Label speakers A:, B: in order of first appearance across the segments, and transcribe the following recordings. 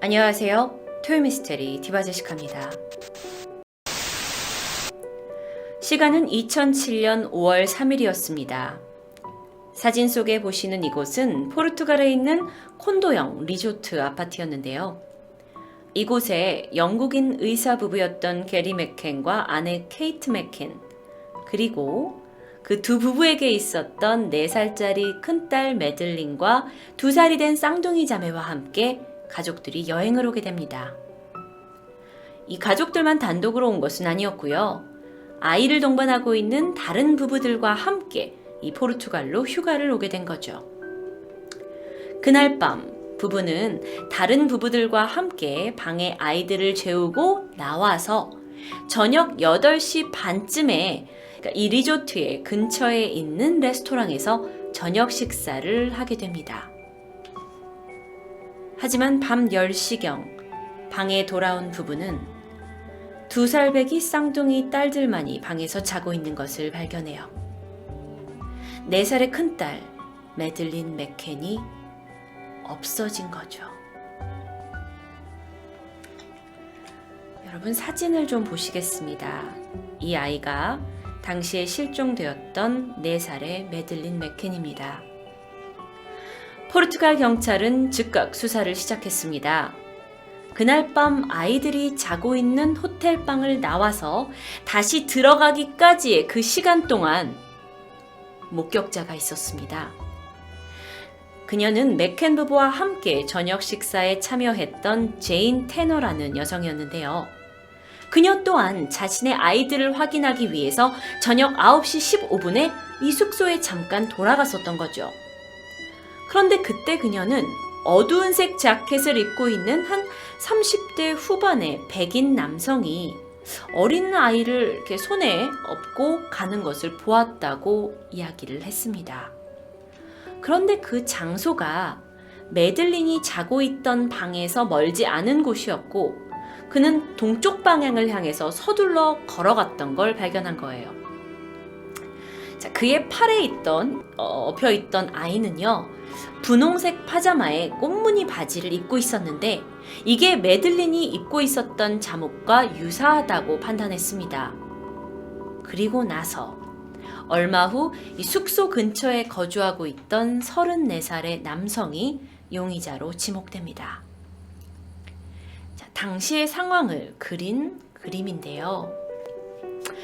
A: 안녕하세요. 토요미스테리 디바제시카입니다. 시간은 2007년 5월 3일이었습니다. 사진 속에 보시는 이곳은 포르투갈에 있는 콘도형 리조트 아파트였는데요. 이곳에 영국인 의사 부부였던 게리 맥켄과 아내 케이트 맥켄, 그리고 그 두 부부에게 있었던 4살짜리 큰딸 매들린과 2살이 된 쌍둥이 자매와 함께 가족들이 여행을 오게 됩니다. 이 가족들만 단독으로 온 것은 아니었고요. 아이를 동반하고 있는 다른 부부들과 함께 이 포르투갈로 휴가를 오게 된 거죠. 그날 밤 부부는 다른 부부들과 함께 방에 아이들을 재우고 나와서 저녁 8시 반쯤에 이 리조트의 근처에 있는 레스토랑에서 저녁 식사를 하게 됩니다. 하지만 밤 10시경 방에 돌아온 부부는 2살 배기 쌍둥이 딸들만이 방에서 자고 있는 것을 발견해요. 4살의 큰딸 매들린 맥켄이 없어진 거죠. 여러분 사진을 좀 보시겠습니다. 이 아이가 당시에 실종되었던 4살의 매들린 맥켄입니다. 포르투갈 경찰은 즉각 수사를 시작했습니다. 그날 밤 아이들이 자고 있는 호텔방을 나와서 다시 들어가기까지의 그 시간 동안 목격자가 있었습니다. 그녀는 맥켄 부부와 함께 저녁 식사에 참여했던 제인 테너라는 여성이었는데요. 그녀 또한 자신의 아이들을 확인하기 위해서 저녁 9시 15분에 이 숙소에 잠깐 돌아갔었던 거죠. 그런데 그때 그녀는 어두운 색 자켓을 입고 있는 한 30대 후반의 백인 남성이 어린 아이를 이렇게 손에 업고 가는 것을 보았다고 이야기를 했습니다. 그런데 그 장소가 매들린이 자고 있던 방에서 멀지 않은 곳이었고 그는 동쪽 방향을 향해서 서둘러 걸어갔던 걸 발견한 거예요. 자, 그의 팔에 엎혀있던 아이는요, 분홍색 파자마에 꽃무늬 바지를 입고 있었는데 이게 매들린이 입고 있었던 잠옷과 유사하다고 판단했습니다. 그리고 나서 얼마 후 이 숙소 근처에 거주하고 있던 34살의 남성이 용의자로 지목됩니다. 자, 당시의 상황을 그린 그림인데요.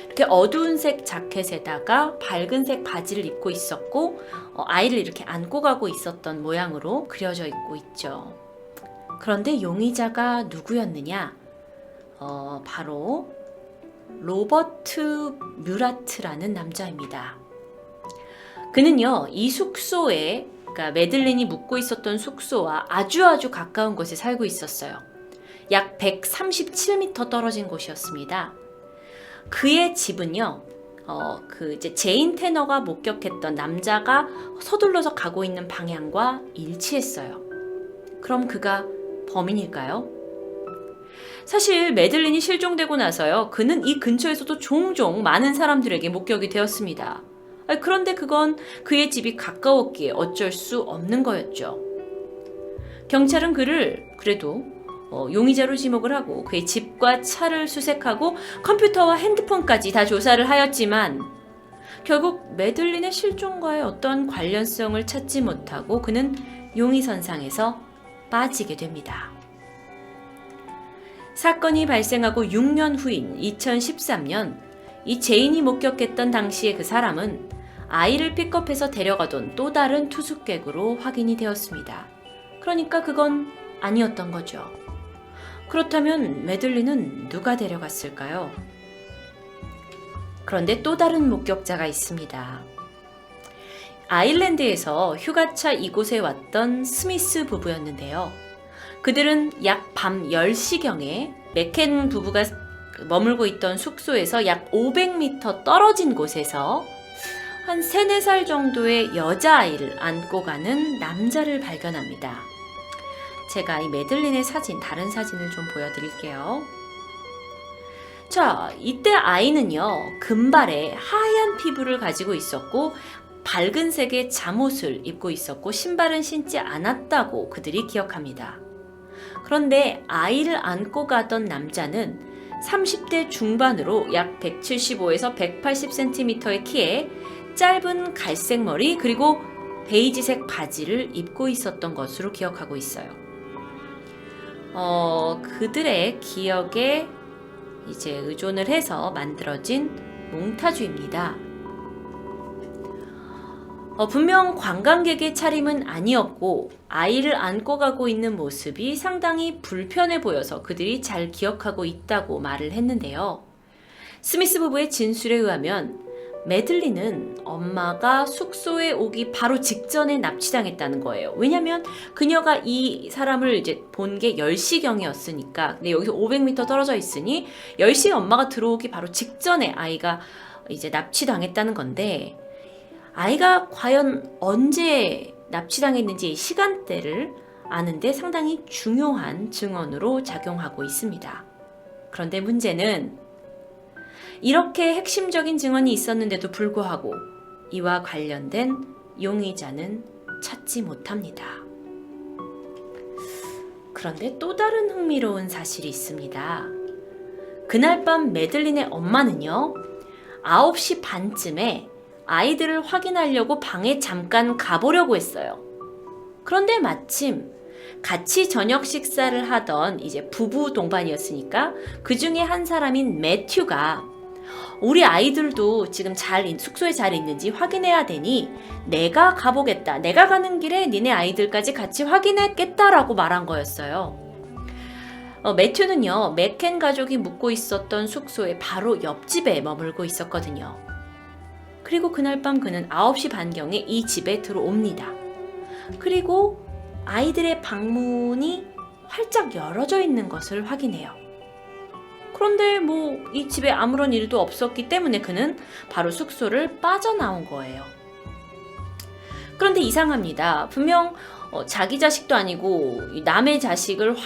A: 이렇게 어두운 색 자켓에다가 밝은 색 바지를 입고 있었고 아이를 이렇게 안고 가고 있었던 모양으로 그려져 있고 있죠. 그런데 용의자가 누구였느냐? 바로 로버트 뮤라트라는 남자입니다. 그는요, 이 숙소에, 그러니까 매들린이 묵고 있었던 숙소와 아주 가까운 곳에 살고 있었어요. 약 137m 떨어진 곳이었습니다. 그의 집은요, 이제 제인 테너가 목격했던 남자가 서둘러서 가고 있는 방향과 일치했어요. 그럼 그가 범인일까요? 사실 매들린이 실종되고 나서요, 그는 이 근처에서도 종종 많은 사람들에게 목격이 되었습니다. 그런데 그건 그의 집이 가까웠기에 어쩔 수 없는 거였죠. 경찰은 그를 그래도 용의자로 지목을 하고 그의 집과 차를 수색하고 컴퓨터와 핸드폰까지 다 조사를 하였지만 결국 매들린의 실종과의 어떤 관련성을 찾지 못하고 그는 용의선상에서 빠지게 됩니다. 사건이 발생하고 6년 후인 2013년 이 제인이 목격했던 당시의 그 사람은 아이를 픽업해서 데려가던 또 다른 투숙객으로 확인이 되었습니다. 그러니까 그건 아니었던 거죠. 그렇다면 매들린은 누가 데려갔을까요? 그런데 또 다른 목격자가 있습니다. 아일랜드에서 휴가차 이곳에 왔던 스미스 부부였는데요. 그들은 약 밤 10시경에 맥켄 부부가 머물고 있던 숙소에서 약 500m 떨어진 곳에서 한 3, 4살 정도의 여자아이를 안고 가는 남자를 발견합니다. 제가 이 매들린의 다른 사진을 좀 보여드릴게요. 자, 이때 아이는요, 금발에 하얀 피부를 가지고 있었고 밝은 색의 잠옷을 입고 있었고 신발은 신지 않았다고 그들이 기억합니다. 그런데 아이를 안고 가던 남자는 30대 중반으로 약 175에서 180cm의 키에 짧은 갈색 머리 그리고 베이지색 바지를 입고 있었던 것으로 기억하고 있어요. 그들의 기억에 이제 의존을 해서 만들어진 몽타주입니다. 분명 관광객의 차림은 아니었고 아이를 안고 가고 있는 모습이 상당히 불편해 보여서 그들이 잘 기억하고 있다고 말을 했는데요. 스미스 부부의 진술에 의하면 매들린은 엄마가 숙소에 오기 바로 직전에 납치당했다는 거예요. 왜냐면 그녀가 이 사람을 이제 본 게 10시경이었으니까. 근데 여기서 500m 떨어져 있으니 10시에 엄마가 들어오기 바로 직전에 아이가 이제 납치당했다는 건데 아이가 과연 언제 납치당했는지 시간대를 아는데 상당히 중요한 증언으로 작용하고 있습니다. 그런데 문제는 이렇게 핵심적인 증언이 있었는데도 불구하고 이와 관련된 용의자는 찾지 못합니다. 그런데 또 다른 흥미로운 사실이 있습니다. 그날 밤 매들린의 엄마는요, 9시 반쯤에 아이들을 확인하려고 방에 잠깐 가보려고 했어요. 그런데 마침 같이 저녁 식사를 하던 이제 부부 동반이었으니까 그 중에 한 사람인 매튜가 우리 아이들도 지금 숙소에 잘 있는지 확인해야 되니 내가 가보겠다. 내가 가는 길에 니네 아이들까지 같이 확인했겠다라고 말한 거였어요. 매튜는요, 맥켄 가족이 묵고 있었던 숙소의 바로 옆집에 머물고 있었거든요. 그리고 그날 밤 그는 9시 반경에 이 집에 들어옵니다. 그리고 아이들의 방문이 활짝 열어져 있는 것을 확인해요. 그런데 이 집에 아무런 일도 없었기 때문에 그는 바로 숙소를 빠져나온 거예요. 그런데 이상합니다. 분명 자기 자식도 아니고 남의 자식을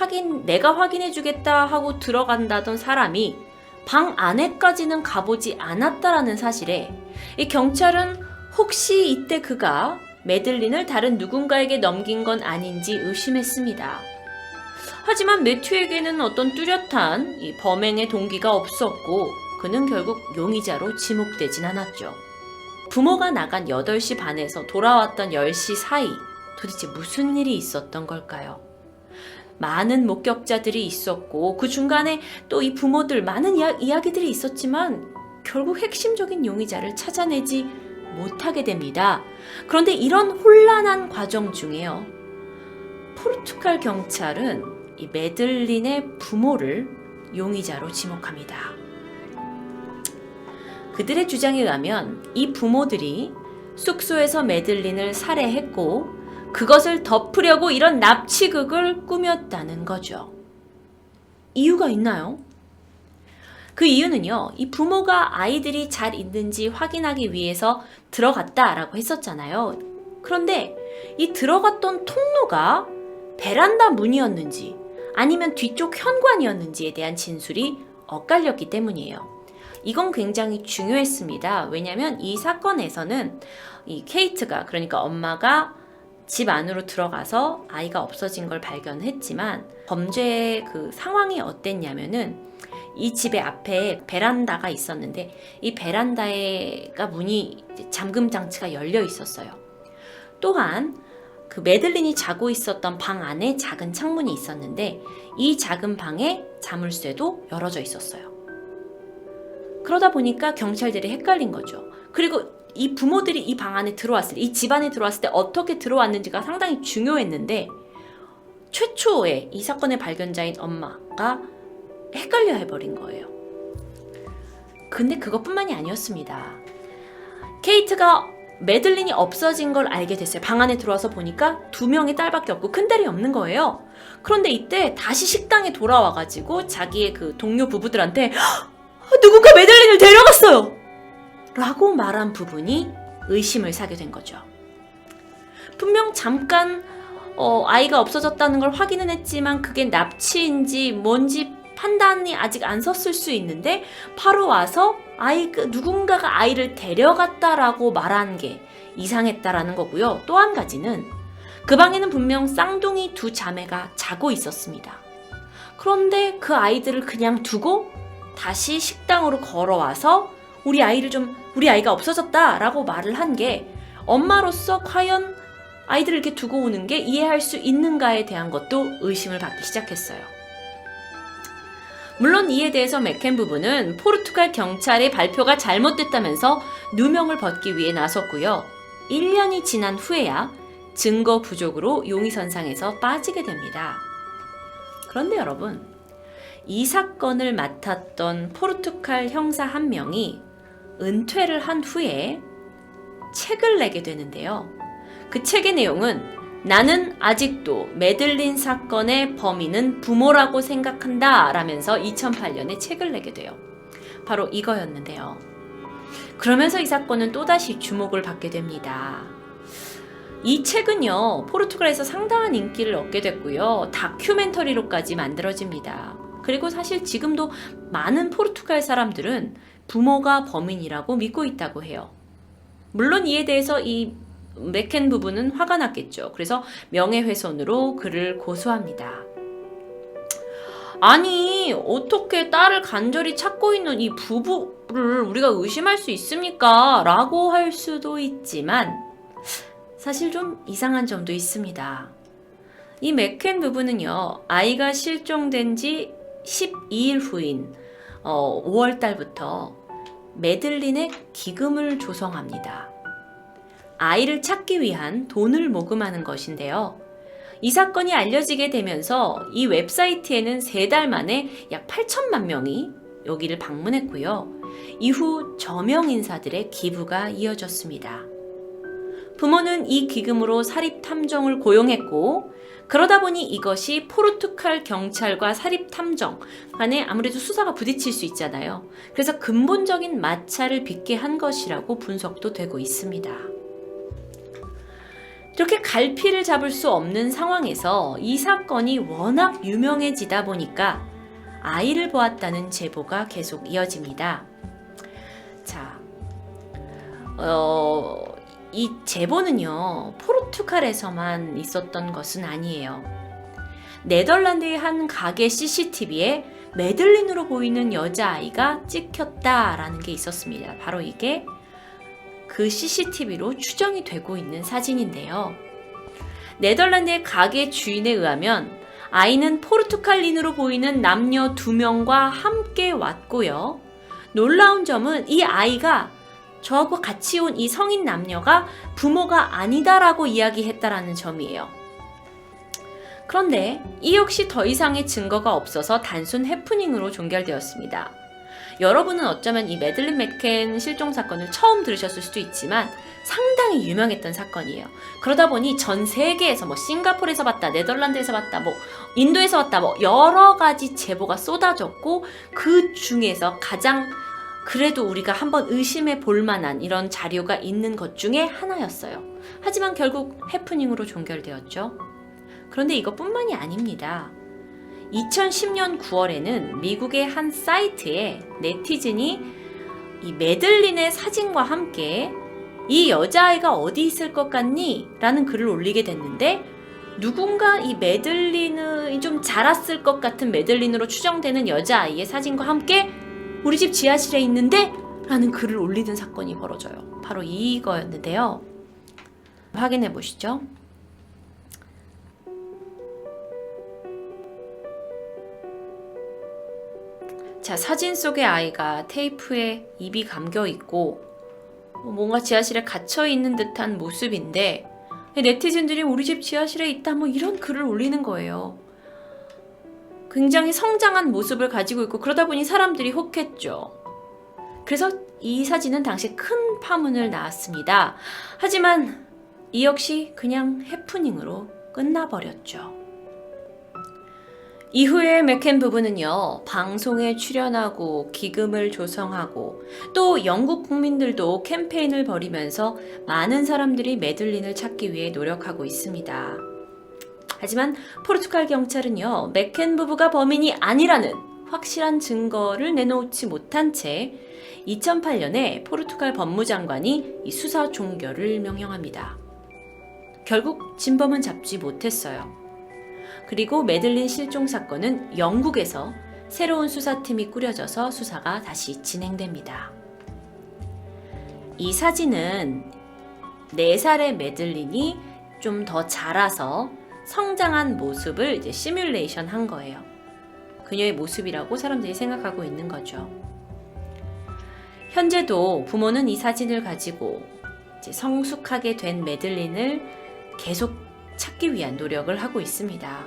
A: 내가 확인해주겠다 하고 들어간다던 사람이 방 안에까지는 가보지 않았다라는 사실에 이 경찰은 혹시 이때 그가 매들린을 다른 누군가에게 넘긴 건 아닌지 의심했습니다. 하지만 매튜에게는 어떤 뚜렷한 이 범행의 동기가 없었고 그는 결국 용의자로 지목되진 않았죠. 부모가 나간 8시 반에서 돌아왔던 10시 사이 도대체 무슨 일이 있었던 걸까요? 많은 목격자들이 있었고 그 중간에 또 이 부모들 많은 이야기들이 있었지만 결국 핵심적인 용의자를 찾아내지 못하게 됩니다. 그런데 이런 혼란한 과정 중에요. 포르투갈 경찰은 이 매들린의 부모를 용의자로 지목합니다. 그들의 주장에 의하면 이 부모들이 숙소에서 매들린을 살해했고 그것을 덮으려고 이런 납치극을 꾸몄다는 거죠. 이유가 있나요? 그 이유는요, 이 부모가 아이들이 잘 있는지 확인하기 위해서 들어갔다라고 했었잖아요. 그런데 이 들어갔던 통로가 베란다 문이었는지 아니면 뒤쪽 현관이었는지에 대한 진술이 엇갈렸기 때문이에요. 이건 굉장히 중요했습니다. 왜냐하면 이 사건에서는 이 케이트가, 그러니까 엄마가 집 안으로 들어가서 아이가 없어진 걸 발견했지만 범죄의 그 상황이 어땠냐면은 이 집의 앞에 베란다가 있었는데 이 베란다가 문이 잠금 장치가 열려 있었어요. 또한 그 매들린이 자고 있었던 방 안에 작은 창문이 있었는데 이 작은 방에 자물쇠도 열어져 있었어요. 그러다 보니까 경찰들이 헷갈린 거죠. 그리고 이 부모들이 이 방 안에 들어왔을 때, 이 집 안에 들어왔을 때 어떻게 들어왔는지가 상당히 중요했는데 최초의 이 사건의 발견자인 엄마가 헷갈려 해버린 거예요. 근데 그것뿐만이 아니었습니다. 케이트가 매들린이 없어진 걸 알게 됐어요. 방 안에 들어와서 보니까 2명의 딸밖에 없고 큰딸이 없는 거예요. 그런데 이때 다시 식당에 돌아와가지고 자기의 그 동료 부부들한테 누군가 매들린을 데려갔어요! 라고 말한 부분이 의심을 사게 된 거죠. 분명 잠깐 아이가 없어졌다는 걸 확인은 했지만 그게 납치인지 뭔지 판단이 아직 안 섰을 수 있는데 바로 와서 누군가가 아이를 데려갔다라고 말한 게 이상했다라는 거고요. 또 한 가지는 그 방에는 분명 쌍둥이 두 자매가 자고 있었습니다. 그런데 그 아이들을 그냥 두고 다시 식당으로 걸어와서 우리 아이가 없어졌다라고 말을 한 게 엄마로서 과연 아이들을 이렇게 두고 오는 게 이해할 수 있는가에 대한 것도 의심을 받기 시작했어요. 물론 이에 대해서 맥켄 부부는 포르투갈 경찰의 발표가 잘못됐다면서 누명을 벗기 위해 나섰고요. 1년이 지난 후에야 증거 부족으로 용의선상에서 빠지게 됩니다. 그런데 여러분, 이 사건을 맡았던 포르투갈 형사 한 명이 은퇴를 한 후에 책을 내게 되는데요. 그 책의 내용은 나는 아직도 메들린 사건의 범인은 부모라고 생각한다 라면서 2008년에 책을 내게 돼요. 바로 이거였는데요. 그러면서 이 사건은 또다시 주목을 받게 됩니다. 이 책은요, 포르투갈에서 상당한 인기를 얻게 됐고요. 다큐멘터리로까지 만들어집니다. 그리고 사실 지금도 많은 포르투갈 사람들은 부모가 범인이라고 믿고 있다고 해요. 물론 이에 대해서 이 맥켄 부부는 화가 났겠죠. 그래서 명예훼손으로 그를 고소합니다. 아니, 어떻게 딸을 간절히 찾고 있는 이 부부를 우리가 의심할 수 있습니까? 라고 할 수도 있지만 사실 좀 이상한 점도 있습니다. 이 맥켄 부부는요, 아이가 실종된 지 12일 후인 5월 달부터 메들린의 기금을 조성합니다. 아이를 찾기 위한 돈을 모금하는 것인데요. 이 사건이 알려지게 되면서 이 웹사이트에는 3달 만에 약 8천만 명이 여기를 방문했고요. 이후 저명 인사들의 기부가 이어졌습니다. 부모는 이 기금으로 사립탐정을 고용했고, 그러다 보니 이것이 포르투갈 경찰과 사립탐정 간에 아무래도 수사가 부딪힐 수 있잖아요. 그래서 근본적인 마찰을 빚게 한 것이라고 분석도 되고 있습니다. 이렇게 갈피를 잡을 수 없는 상황에서 이 사건이 워낙 유명해지다 보니까 아이를 보았다는 제보가 계속 이어집니다. 자, 이 제보는요, 포르투갈에서만 있었던 것은 아니에요. 네덜란드의 한 가게 CCTV에 메들린으로 보이는 여자아이가 찍혔다라는 게 있었습니다. 바로 이게 그 CCTV로 추정이 되고 있는 사진인데요. 네덜란드의 가게 주인에 의하면 아이는 포르투갈인으로 보이는 남녀 2명과 함께 왔고요. 놀라운 점은 이 아이가 저하고 같이 온 이 성인 남녀가 부모가 아니다라고 이야기했다라는 점이에요. 그런데 이 역시 더 이상의 증거가 없어서 단순 해프닝으로 종결되었습니다. 여러분은 어쩌면 이 메들린 맥켄 실종 사건을 처음 들으셨을 수도 있지만 상당히 유명했던 사건이에요. 그러다 보니 전 세계에서 싱가포르에서 봤다, 네덜란드에서 봤다, 인도에서 봤다, 여러 가지 제보가 쏟아졌고, 그 중에서 가장 그래도 우리가 한번 의심해 볼 만한 이런 자료가 있는 것 중에 하나였어요. 하지만 결국 해프닝으로 종결되었죠. 그런데 이것뿐만이 아닙니다. 2010년 9월에는 미국의 한 사이트에 네티즌이 이 메들린의 사진과 함께 이 여자아이가 어디 있을 것 같니? 라는 글을 올리게 됐는데, 누군가 이 메들린이 좀 자랐을 것 같은 메들린으로 추정되는 여자아이의 사진과 함께 우리 집 지하실에 있는데? 라는 글을 올리는 사건이 벌어져요. 바로 이거였는데요. 확인해 보시죠. 자, 사진 속의 아이가 테이프에 입이 감겨 있고 뭔가 지하실에 갇혀 있는 듯한 모습인데, 네티즌들이 우리 집 지하실에 있다 이런 글을 올리는 거예요. 굉장히 성장한 모습을 가지고 있고, 그러다 보니 사람들이 혹했죠. 그래서 이 사진은 당시 큰 파문을 낳았습니다. 하지만 이 역시 그냥 해프닝으로 끝나버렸죠. 이후에 맥켄 부부는요, 방송에 출연하고 기금을 조성하고 또 영국 국민들도 캠페인을 벌이면서 많은 사람들이 메들린을 찾기 위해 노력하고 있습니다. 하지만 포르투갈 경찰은요, 맥켄 부부가 범인이 아니라는 확실한 증거를 내놓지 못한 채 2008년에 포르투갈 법무장관이 이 수사 종결을 명령합니다. 결국 진범은 잡지 못했어요. 그리고 매들린 실종 사건은 영국에서 새로운 수사팀이 꾸려져서 수사가 다시 진행됩니다. 이 사진은 4살의 매들린이 좀 더 자라서 성장한 모습을 이제 시뮬레이션 한 거예요. 그녀의 모습이라고 사람들이 생각하고 있는 거죠. 현재도 부모는 이 사진을 가지고 이제 성숙하게 된 매들린을 계속 찾기 위한 노력을 하고 있습니다.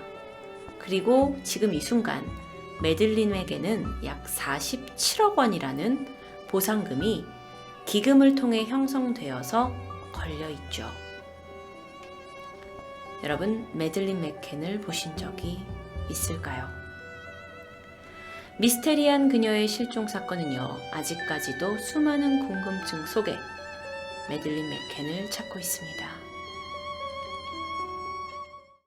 A: 그리고 지금 이 순간 매들린에게는 약 47억 원이라는 보상금이 기금을 통해 형성되어서 걸려 있죠. 여러분, 매들린 맥켄을 보신 적이 있을까요? 미스테리한 그녀의 실종 사건은요, 아직까지도 수많은 궁금증 속에 매들린 맥켄을 찾고 있습니다.